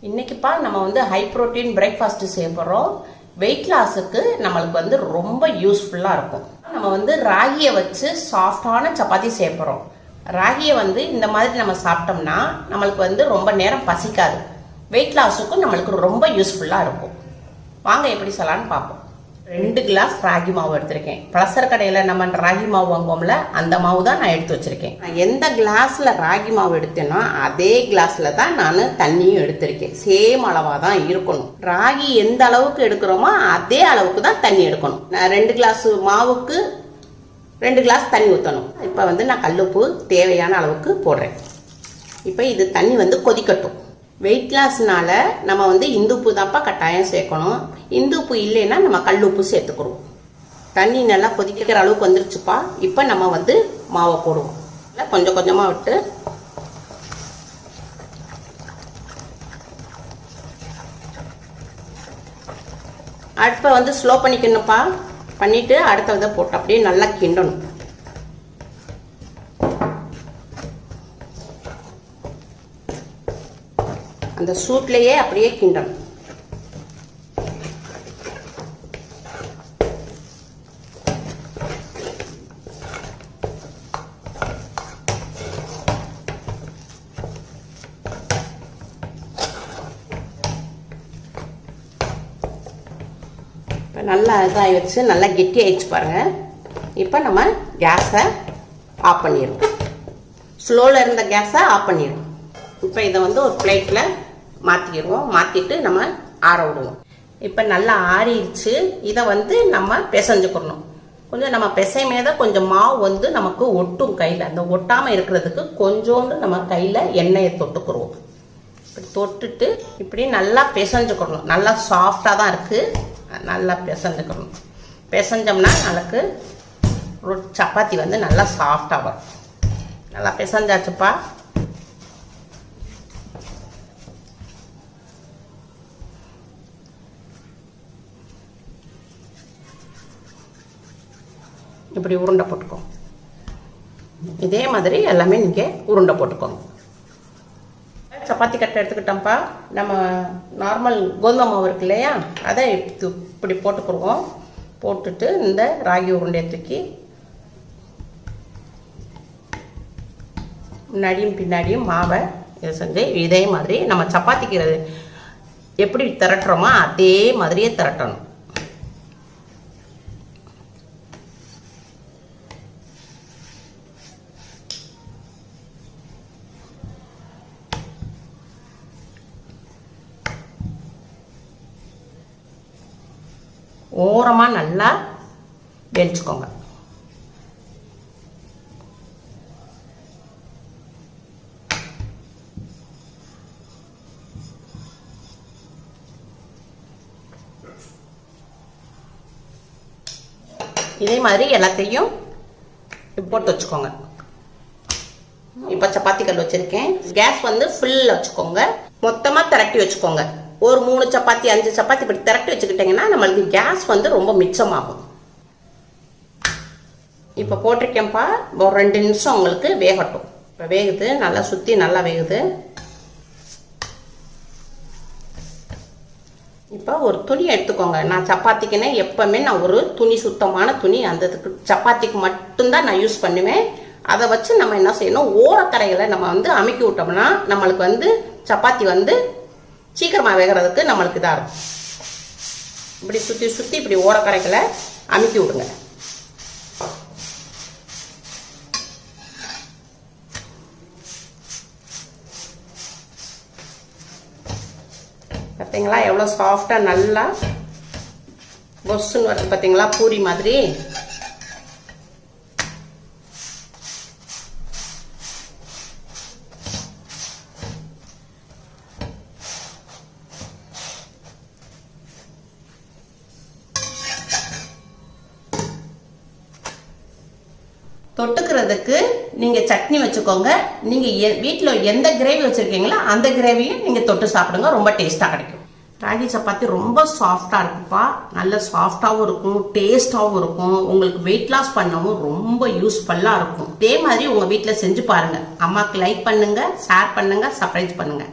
இன்னைக்குப்பா நம்ம வந்து high protein breakfast செய்ய போறோம். வெயிட் லாஸுக்கு நம்மளுக்கு வந்து ரொம்ப யூஸ்ஃபுல்லா இருக்கும். நம்ம வந்து ராகியை வச்சு சாஃப்டான சப்பாத்தி செய்ய போறோம். ராகியை வந்து இந்த மாதிரி நம்ம சாப்பிட்டோம்னா நம்மளுக்கு வந்து ரொம்ப நேரம் பசிக்காது. வெயிட் லாஸுக்கும் நம்மளுக்கு ரொம்ப யூஸ்ஃபுல்லா இருக்கும். வாங்க எப்படி செய்யலாம்னு பார்ப்போம். 2 கிளாஸ் ராகி மாவு எடுத்திருக்கேன். பலசர கடையில் நம்ம ராகி மாவு வாங்குவோம்ல, அந்த மாவு தான் நான் எடுத்து வச்சிருக்கேன். நான் எந்த கிளாஸ்ல ராகி மாவு எடுத்தேனோ அதே கிளாஸ்ல தான் நான் தண்ணியும் எடுத்திருக்கேன். சேம் அளவா தான் இருக்கணும். ராகி எந்த அளவுக்கு எடுக்கிறோமோ அதே அளவுக்கு தான் தண்ணி எடுக்கணும். நான் 2 கிளாஸ் மாவுக்கு 2 கிளாஸ் தண்ணி ஊற்றணும். இப்போ வந்து நான் கல்லுப்பு தேவையான அளவுக்கு போடுறேன். இப்போ இது தண்ணி வந்து கொதிக்கட்டும். வெயிட் லாஸ்னால நம்ம வந்து இந்துப்பு தான்ப்பா கட்டாயம் சேர்க்கணும். இந்துப்பு இல்லைன்னா நம்ம கல்லுப்பு சேர்த்துக்கிறோம். தண்ணி நல்லா கொதிக்கிற அளவுக்கு வந்துருச்சுப்பா. இப்போ நம்ம வந்து மாவை போடுவோம். கொஞ்சம் கொஞ்சமாக விட்டு அடுப்பை வந்து ஸ்லோ பண்ணிக்கணும்ப்பா. பண்ணிட்டு அடுத்த இதை போட்டு அப்படியே நல்லா கிண்டணும். அந்த சூட்லேயே அப்படியே கிண்டணும். இப்போ நல்லா இதாகி வச்சு நல்லா கெட்டி ஆயிடுச்சு பாருங்க. இப்போ நம்ம கேஸை ஆஃப் பண்ணிடுவோம். ஸ்லோவில் இருந்த கேஸை ஆஃப் பண்ணிடுவோம். இப்போ இதை வந்து ஒரு பிளேட்டில் மாற்றிடுவோம். மாற்றிட்டு நம்ம ஆற விடுவோம். இப்போ நல்லா ஆறிடுச்சு. இதை வந்து நம்ம பிசைஞ்சுக்கணும். கொஞ்சம் நம்ம பிசைமேத கொஞ்சம் மாவு வந்து நமக்கு ஒட்டும் கையில். அந்த ஒட்டாமல் இருக்கிறதுக்கு கொஞ்சோண்டு நம்ம கையில் எண்ணெயை தொட்டுக்குருவோம். இப்படி தொட்டுட்டு இப்படி நல்லா பிசைஞ்சுக்கணும். நல்லா சாஃப்டாக தான் இருக்குது. நல்லா பிசைஞ்சுக்கணும். பிசைஞ்சோம்னா நமக்கு சப்பாத்தி வந்து நல்லா சாஃப்டாக வரும். நல்லா பிசைஞ்சாச்சுப்பா. இப்படி உருண்டை போட்டுக்கோங்க. இதே மாதிரி எல்லாமே நீங்கள் உருண்டை போட்டுக்கோங்க. சப்பாத்தி கட்டை எடுத்துக்கிட்டோம்ப்பா. நம்ம நார்மல் கோதுமை மாவு இருக்கு இல்லையா, அதை இப்படி போட்டுக்குருவோம். போட்டுட்டு இந்த ராகி உருண்டையை தூக்கி முன்னாடியும் பின்னாடியும் மாவை இதை செஞ்சு இதே மாதிரி நம்ம சப்பாத்திக்கு எப்படி திரட்டுறோமோ அதே மாதிரியே திரட்டணும். ஓரமாக நல்லா வெடிச்சுக்கோங்க. இதே மாதிரி எல்லாத்தையும் போட்டு வச்சுக்கோங்க. இப்போ சப்பாத்தி கல் வச்சுருக்கேன். கேஸ் வந்து ஃபுல்லில் வச்சுக்கோங்க. மொத்தமாக திரட்டி வச்சுக்கோங்க. ஒரு 3 சப்பாத்தி 5 சப்பாத்தி இப்படி திரட்டி வச்சுக்கிட்டிங்கன்னா நம்மளுக்கு கேஸ் வந்து ரொம்ப மிச்சமாகும். இப்போ போட்டிருக்கேன்ப்பா. ஒரு 2 நிமிஷம் உங்களுக்கு வேகட்டும். இப்போ வேகுது. நல்லா சுற்றி நல்லா வேகுது. இப்போ ஒரு துணி எடுத்துக்கோங்க. நான் சப்பாத்திக்குன்னே எப்பவுமே நான் ஒரு துணி, சுத்தமான துணி, அந்த சப்பாத்திக்கு மட்டும்தான் நான் யூஸ் பண்ணுவேன். அதை வச்சு நம்ம என்ன செய்யணும், ஓரக்கரைகளை நம்ம வந்து அமுக்கி விட்டோம்னா நம்மளுக்கு வந்து சப்பாத்தி வந்து சீக்கிரமாக வேகிறதுக்கு நம்மளுக்கு இதாக இருக்கும். இப்படி சுற்றி சுற்றி இப்படி ஓரக்கரைகளை அமுக்கி விடுங்க. பார்த்தீங்களா எவ்வளோ சாஃப்டாக நல்லா பொஸ்ஸுன்னு வருது பார்த்தீங்களா, பூரி மாதிரி. தொட்டுக்கிறதுக்கு நீங்க சட்னி வச்சுக்கோங்க. நீங்க வீட்டில் எந்த கிரேவி வச்சிருக்கீங்களோ அந்த கிரேவியும் நீங்க தொட்டு சாப்பிடுங்க. ரொம்ப டேஸ்டா கிடைக்கும். ராகி சப்பாத்தி ரொம்ப சாஃப்டா இருக்குப்பா. நல்ல சாஃப்டாவும் இருக்கும், டேஸ்டாவும் இருக்கும். உங்களுக்கு வெயிட் லாஸ் பண்ணவும் ரொம்ப யூஸ்ஃபுல்லா இருக்கும். இதே மாதிரி உங்க வீட்டுல செஞ்சு பாருங்க. அம்மாக்கு லைக் பண்ணுங்க, ஷேர் பண்ணுங்க, சப்ஸ்கிரைப் பண்ணுங்க.